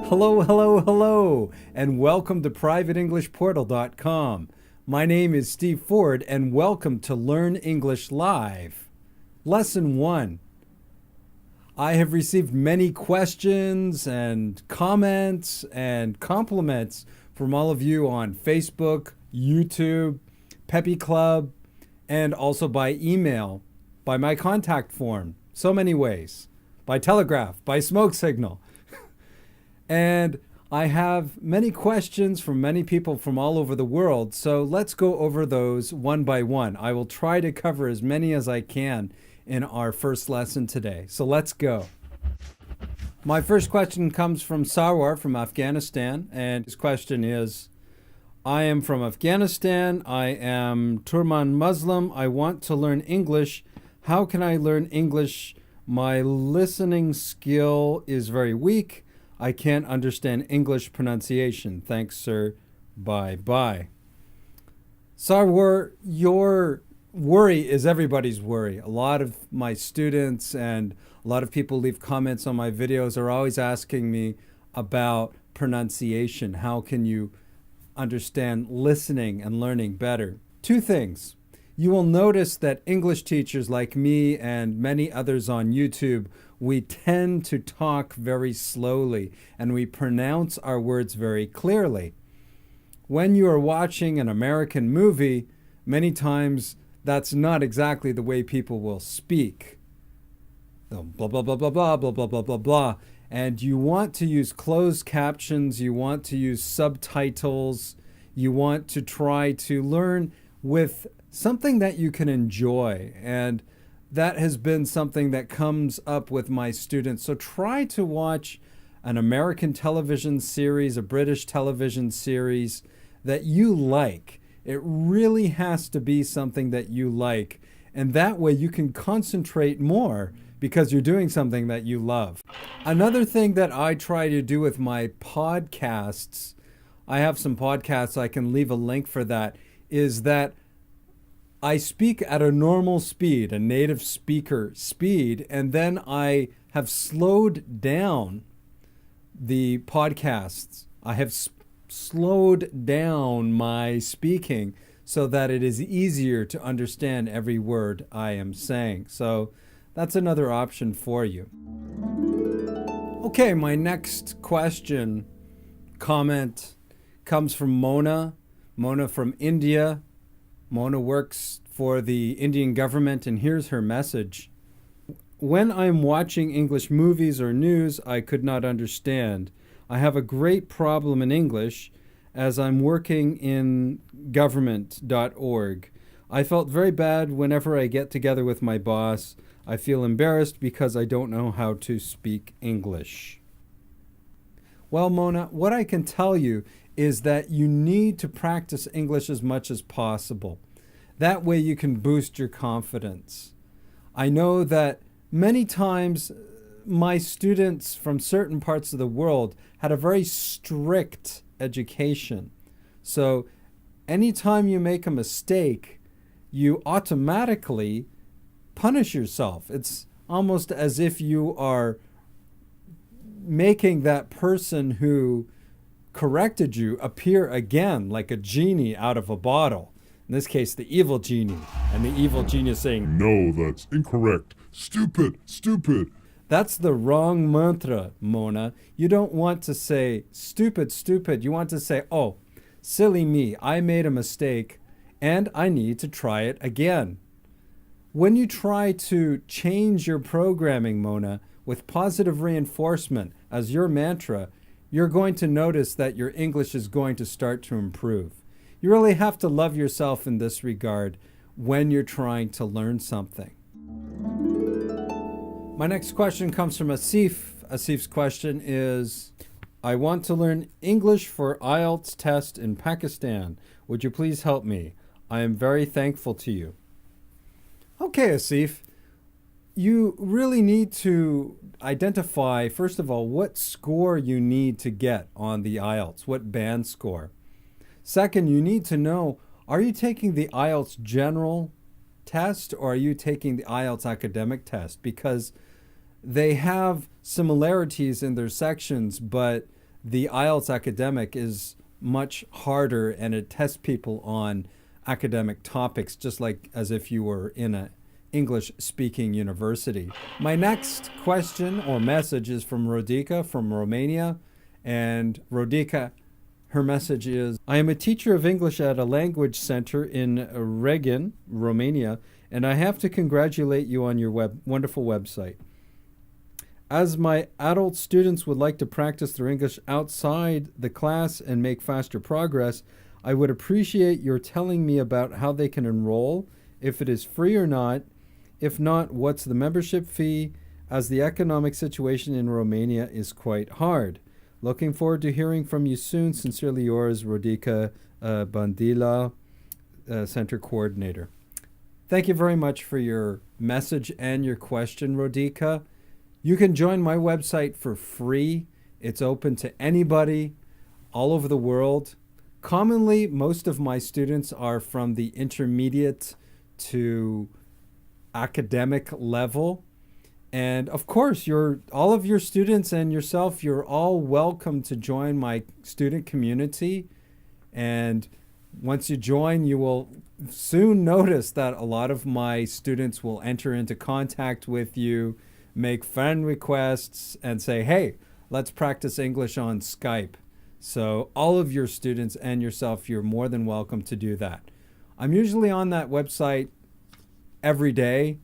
Hello, hello, hello, and welcome to PrivateEnglishPortal.com. My name is Steve Ford, and welcome to Learn English Live. Lesson 1. I have received many questions and comments and compliments from all of you on Facebook, YouTube, Peppy Club, and also by email, by my contact form, so many ways, by telegraph, by smoke signal. And I have many questions from many people from all over the world, so let's go over those one by one. I will try to cover as many as I can in our first lesson today. So let's go. My first question comes from Sarwar from Afghanistan, and his question is, I am from Afghanistan. I am Turman Muslim. I want to learn English. How can I learn English? My listening skill is very weak. I can't understand English pronunciation. Thanks, sir. Bye-bye. Sarwar, your worry is everybody's worry. A lot of my students and a lot of people leave comments on my videos are always asking me about pronunciation. How can you understand listening and learning better? Two things. You will notice that English teachers like me and many others on YouTube, we tend to talk very slowly and we pronounce our words very clearly. When you are watching an American movie, many times that's not exactly the way people will speak. Blah, blah, blah, blah, blah, blah, blah, blah, blah, blah. And you want to use closed captions, you want to use subtitles, you want to try to learn with something that you can enjoy. And that has been something that comes up with my students. So try to watch an American television series, a British television series that you like. It really has to be something that you like. And that way you can concentrate more because you're doing something that you love. Another thing that I try to do with my podcasts, I have some podcasts, I can leave a link for that, is that I speak at a normal speed, a native speaker speed, and then I have slowed down the podcasts. I have slowed down my speaking so that it is easier to understand every word I am saying. So that's another option for you. Okay, my next question, comment comes from Mona. Mona from India. Mona works for the Indian government, and here's her message. When I'm watching English movies or news, I could not understand. I have a great problem in English as I'm working in government.org. I felt very bad whenever I get together with my boss. I feel embarrassed because I don't know how to speak English. Well, Mona, what I can tell you is that you need to practice English as much as possible. That way you can boost your confidence. I know that many times my students from certain parts of the world had a very strict education. So anytime you make a mistake, you automatically punish yourself. It's almost as if you are making that person who corrected you appear again like a genie out of a bottle. In this case, the evil genie. And the evil genie is saying, No, that's incorrect. Stupid, stupid. That's the wrong mantra, Mona. You don't want to say stupid, stupid. You want to say, oh, silly me, I made a mistake and I need to try it again. When you try to change your programming, Mona, with positive reinforcement as your mantra, you're going to notice that your English is going to start to improve. You really have to love yourself in this regard when you're trying to learn something. My next question comes from Asif. Asif's question is, I want to learn English for IELTS test in Pakistan. Would you please help me? I am very thankful to you. Okay, Asif. You really need to identify, first of all, what score you need to get on the IELTS, what band score. Second, you need to know, are you taking the IELTS general test or are you taking the IELTS academic test? Because they have similarities in their sections, but the IELTS academic is much harder and it tests people on academic topics, just like as if you were in a English speaking university. My next question or message is from Rodica from Romania. And Rodica, her message is, I am a teacher of English at a language center in Regan, Romania, and I have to congratulate you on your wonderful website. As my adult students would like to practice their English outside the class and make faster progress, I would appreciate your telling me about how they can enroll, if it is free or not. If not, what's the membership fee, as the economic situation in Romania is quite hard. Looking forward to hearing from you soon. Sincerely yours, Rodica Bandila, Center Coordinator. Thank you very much for your message and your question, Rodica. You can join my website for free. It's open to anybody all over the world. Commonly, most of my students are from the intermediate to academic level. And of course, all of your students and yourself, you're all welcome to join my student community. And once you join, you will soon notice that a lot of my students will enter into contact with you, make friend requests, and say, hey, let's practice English on Skype. So all of your students and yourself, you're more than welcome to do that. I'm usually on that website every day.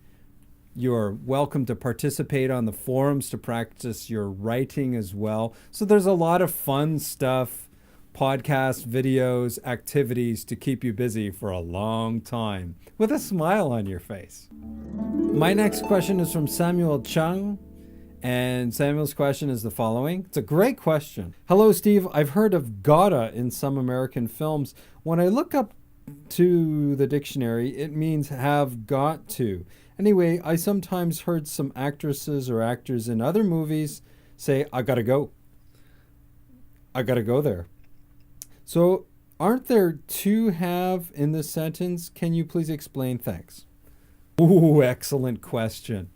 You're welcome to participate on the forums to practice your writing as well. So there's a lot of fun stuff, podcasts, videos, activities to keep you busy for a long time with a smile on your face. My next question is from Samuel Chung. And Samuel's question is the following. It's a great question. Hello, Steve. I've heard of gotta in some American films. When I look up to the dictionary, it means have got to. Anyway, I sometimes heard some actresses or actors in other movies say, I gotta go. I gotta go there. So aren't there two have in this sentence? Can you please explain? Thanks. Ooh, excellent question.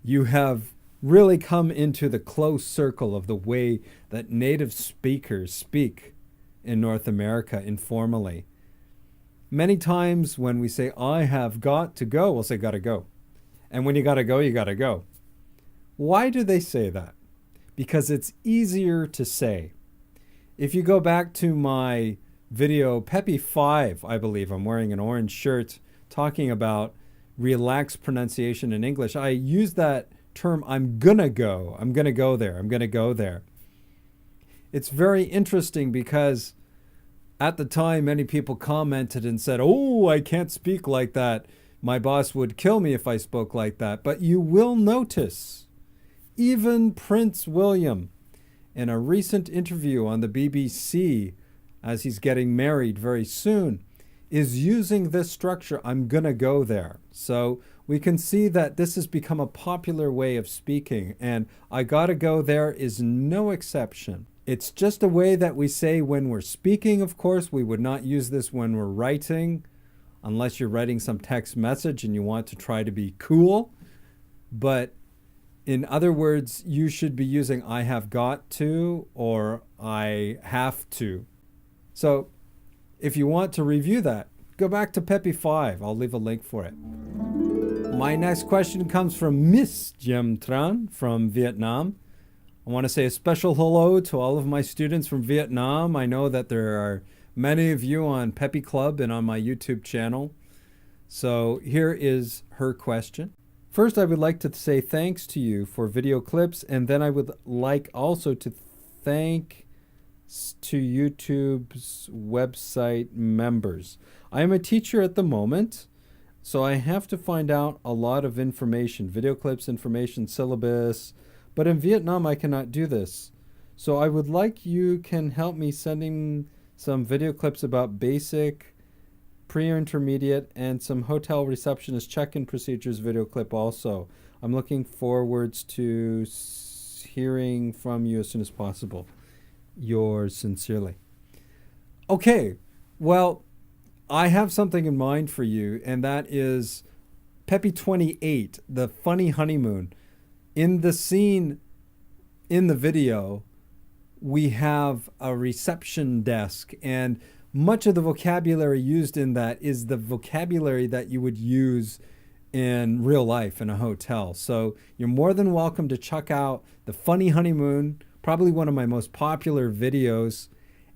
You have really come into the close circle of the way that native speakers speak in North America informally. Many times when we say, I have got to go, we'll say, gotta go. And when you gotta go, you gotta go. Why do they say that? Because it's easier to say. If you go back to my video, Peppy 5, I believe, I'm wearing an orange shirt, talking about relaxed pronunciation in English, I use that term, I'm gonna go there, I'm gonna go there. It's very interesting because at the time, many people commented and said, oh, I can't speak like that. My boss would kill me if I spoke like that. But you will notice, even Prince William, in a recent interview on the BBC, as he's getting married very soon, is using this structure, I'm gonna go there. So we can see that this has become a popular way of speaking, and I gotta go there is no exception. It's just a way that we say when we're speaking, of course. We would not use this when we're writing, unless you're writing some text message and you want to try to be cool. But in other words, you should be using I have got to or I have to. So if you want to review that, go back to Peppy 5. I'll leave a link for it. My next question comes from Miss Jem Tran from Vietnam. I want to say a special hello to all of my students from Vietnam. I know that there are many of you on Peppy Club and on my YouTube channel. So here is her question. First, I would like to say thanks to you for video clips, and then I would like also to thank to YouTube's website members. I am a teacher at the moment, so I have to find out a lot of information, video clips, information, syllabus, but in Vietnam I cannot do this. So I would like you can help me sending some video clips about basic, pre-intermediate, and some hotel receptionist check-in procedures video clip also. I'm looking forward to hearing from you as soon as possible. Yours sincerely. Okay, well, I have something in mind for you, and that is Peppy 28, the funny honeymoon. In the scene in the video, we have a reception desk, and much of the vocabulary used in that is the vocabulary that you would use in real life in a hotel. So you're more than welcome to check out The Funny Honeymoon, probably one of my most popular videos.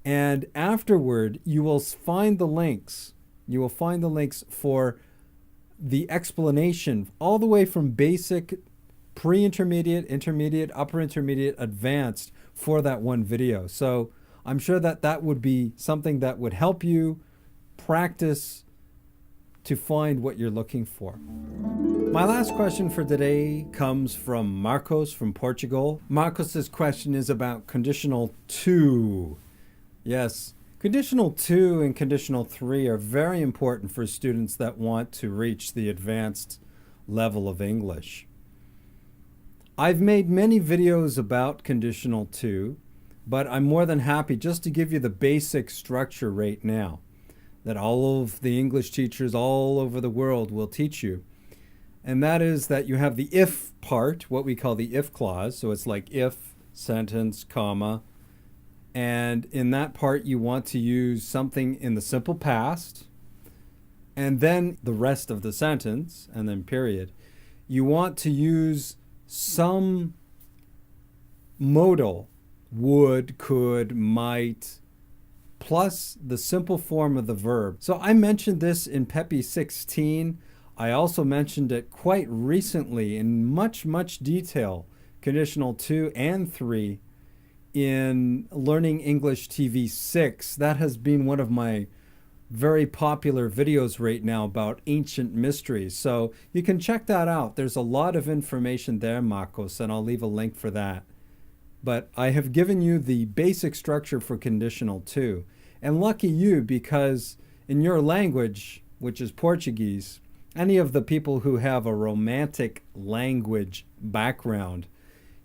And afterward, you will find the links. You will find the links for the explanation all the way from basic, pre-intermediate, intermediate, upper intermediate, advanced for that one video. So I'm sure that that would be something that would help you practice to find what you're looking for. My last question for today comes from Marcos from Portugal. Marcos's question is about conditional to. Yes, conditional to and conditional 3 are very important for students that want to reach the advanced level of English. I've made many videos about conditional to, but I'm more than happy just to give you the basic structure right now that all of the English teachers all over the world will teach you. And that is that you have the if part, what we call the if clause. So it's like if, sentence, comma. And in that part, you want to use something in the simple past, and then the rest of the sentence, and then period. You want to use some modal, would, could, might, plus the simple form of the verb. So I mentioned this in PEPI 16. I also mentioned it quite recently in much detail, conditional 2 and 3, in Learning English TV 6. That has been one of my very popular videos right now about ancient mysteries. So you can check that out. There's a lot of information there, Marcos, and I'll leave a link for that. But I have given you the basic structure for conditional 2. And lucky you, because in your language, which is Portuguese, any of the people who have a romantic language background,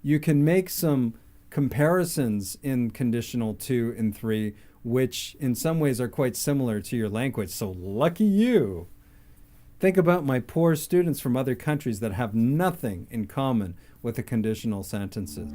you can make some comparisons in conditional 2 and 3, which in some ways are quite similar to your language. So lucky you. Think about my poor students from other countries that have nothing in common with the conditional sentences.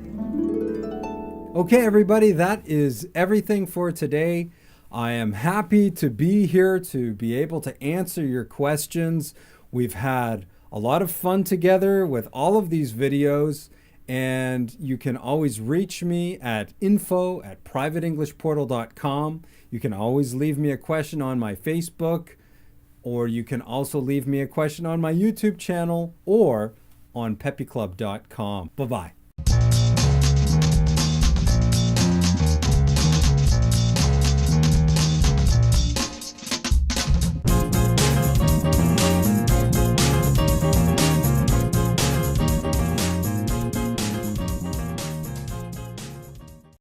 Okay, everybody, that is everything for today. I am happy to be here to be able to answer your questions. We've had a lot of fun together with all of these videos. And you can always reach me at info@privateenglishportal.com. You can always leave me a question on my Facebook, or you can also leave me a question on my YouTube channel or on pepiclub.com. Bye-bye.